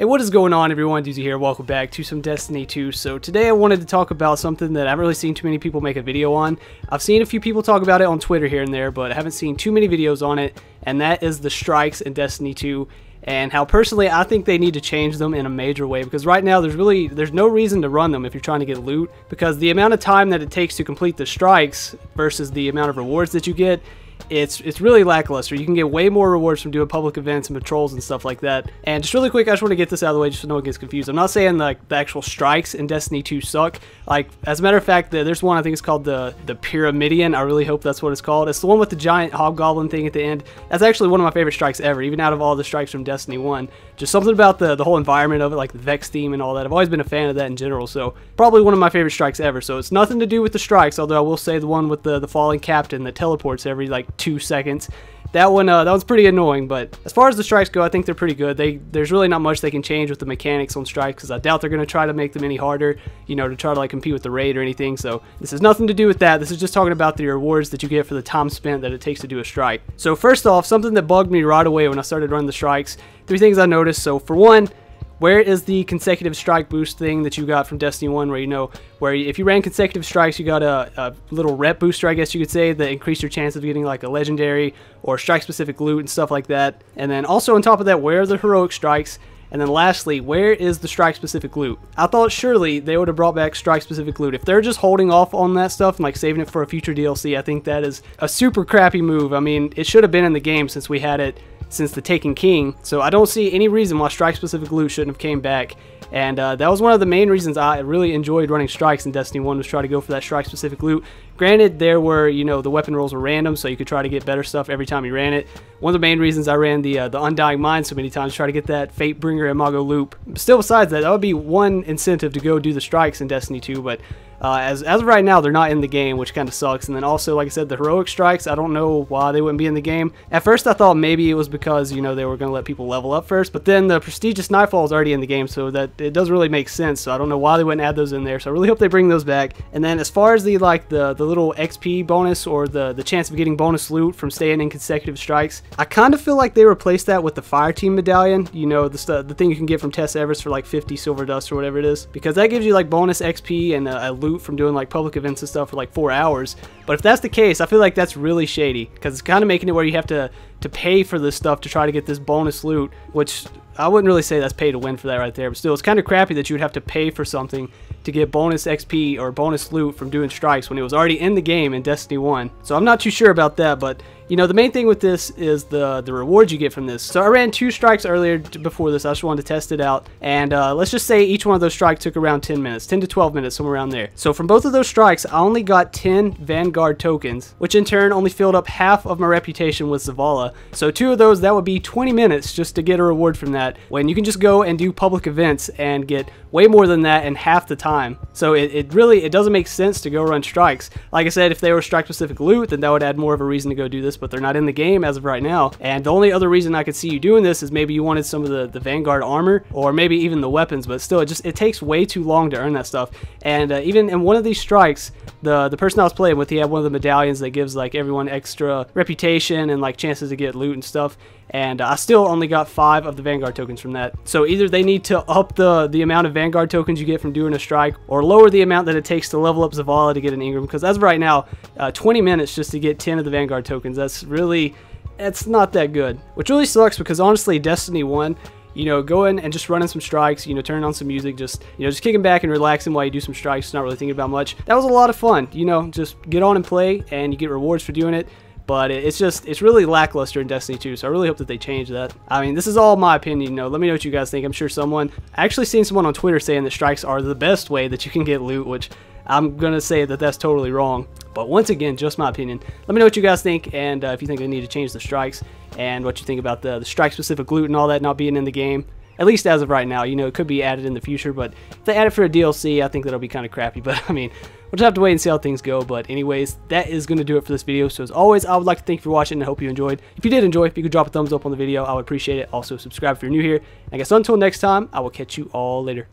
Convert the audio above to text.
what is going on, everyone? Doozy here. Welcome back to some Destiny 2. So today I wanted to talk about something that I haven't really seen too many people make a video on. I've seen a few people talk about it on Twitter here and there, but I haven't seen too many videos on it, and that is the strikes in Destiny 2 and how personally I think they need to change them in a major way, because right now there's no reason to run them if you're trying to get loot, because the amount of time that it takes to complete the strikes versus the amount of rewards that you get, it's really lackluster. You can get way more rewards from doing public events and patrols and stuff like that. And just really quick, I just want to get this out of the way just so no one gets confused. I'm not saying like the actual strikes in Destiny 2 suck. Like, as a matter of fact, there's one, I think it's called the Pyramidian. I really hope that's what it's called. It's the one with the giant hobgoblin thing at the end. That's actually one of my favorite strikes ever, even out of all the strikes from Destiny 1. Just something about the whole environment of it, like the Vex theme and all that. I've always been a fan of that in general, so probably one of my favorite strikes ever. So it's nothing to do with the strikes, although I will say the one with the falling captain that teleports every like 2 seconds. That one's pretty annoying, but as far as the strikes go, I think they're pretty good. There's really not much they can change with the mechanics on strikes, because I doubt they're going to try to make them any harder, you know, to try to like compete with the raid or anything. So this has nothing to do with that. This is just talking about the rewards that you get for the time spent that it takes to do a strike. So first off, something that bugged me right away when I started running the strikes, 3 things I noticed. So for one, where is the consecutive strike boost thing that you got from Destiny 1, where, you know, where if you ran consecutive strikes, you got a little rep booster, I guess you could say, that increased your chance of getting like a legendary or strike-specific loot and stuff like that. And then also on top of that, where are the heroic strikes? And then lastly, where is the strike-specific loot? I thought surely they would have brought back strike-specific loot. If they're just holding off on that stuff and like saving it for a future DLC, I think that is a super crappy move. I mean, it should have been in the game since we had it since the Taken King, so I don't see any reason why strike-specific loot shouldn't have came back. And that was one of the main reasons I really enjoyed running strikes in Destiny 1, was try to go for that strike-specific loot. Granted, there were, you know, the weapon rolls were random, so you could try to get better stuff every time you ran it. One of the main reasons I ran the Undying Mind so many times, try to get that Fatebringer Imago loop. But still, besides that, that would be one incentive to go do the strikes in Destiny 2, but as of right now, they're not in the game, which kind of sucks. And then also, like I said, the heroic strikes, I don't know why they wouldn't be in the game. At first, I thought maybe it was because, you know, they were going to let people level up first, but then the prestigious Nightfall is already in the game, so that it doesn't really make sense. So I don't know why they wouldn't add those in there. So I really hope they bring those back. And then as far as the little XP bonus, or the chance of getting bonus loot from staying in consecutive strikes, I kind of feel like they replaced that with the Fire Team Medallion, you know, the thing you can get from Tess Everest for like 50 silver dust or whatever it is, because that gives you like bonus XP and a loot from doing like public events and stuff for like 4 hours. But if that's the case, I feel like that's really shady, because it's kind of making it where you have to pay for this stuff to try to get this bonus loot, which I wouldn't really say that's pay to win for that right there, but still, it's kind of crappy that you would have to pay for something to get bonus XP or bonus loot from doing strikes when it was already in the game in Destiny 1. So I'm not too sure about that, but you know, the main thing with this is the rewards you get from this. So I ran 2 strikes earlier before this. I just wanted to test it out, and let's just say each one of those strikes took around 10 minutes, 10 to 12 minutes, somewhere around there. So from both of those strikes, I only got 10 Vanguard tokens, which in turn only filled up half of my reputation with Zavala. So 2 of those, that would be 20 minutes just to get a reward from that, when you can just go and do public events and get way more than that in half the time. So it really doesn't make sense to go run strikes. Like I said, if they were strike-specific loot, then that would add more of a reason to go do this, but they're not in the game as of right now. And the only other reason I could see you doing this is maybe you wanted some of the Vanguard armor, or maybe even the weapons, but still, it takes way too long to earn that stuff. And even in one of these strikes, the person I was playing with, he had one of the medallions that gives like everyone extra reputation and like chances to get loot and stuff, and I still only got 5 of the Vanguard tokens from that. So either they need to up the amount of Vanguard tokens you get from doing a strike, or lower the amount that it takes to level up Zavala to get an Ingram, because as of right now, 20 minutes just to get 10 of the Vanguard tokens, it's not that good. Which really sucks, because honestly, Destiny 1, you know, going and just running some strikes, you know, turning on some music, just kicking back and relaxing while you do some strikes, not really thinking about much. That was a lot of fun, you know, just get on and play, and you get rewards for doing it. But it's really lackluster in Destiny 2, so I really hope that they change that. I mean, this is all my opinion, you know. Let me know what you guys think. I'm sure I actually seen someone on Twitter saying that strikes are the best way that you can get loot, which I'm going to say that that's totally wrong. But once again, just my opinion. Let me know what you guys think, and if you think they need to change the strikes, and what you think about the strike-specific loot and all that not being in the game. At least as of right now, you know, it could be added in the future, but if they add it for a DLC, I think that'll be kind of crappy. But I mean, we'll just have to wait and see how things go. But anyways, that is going to do it for this video. So as always, I would like to thank you for watching, and I hope you enjoyed. If you did enjoy, if you could drop a thumbs up on the video, I would appreciate it. Also, subscribe if you're new here. I guess until next time, I will catch you all later.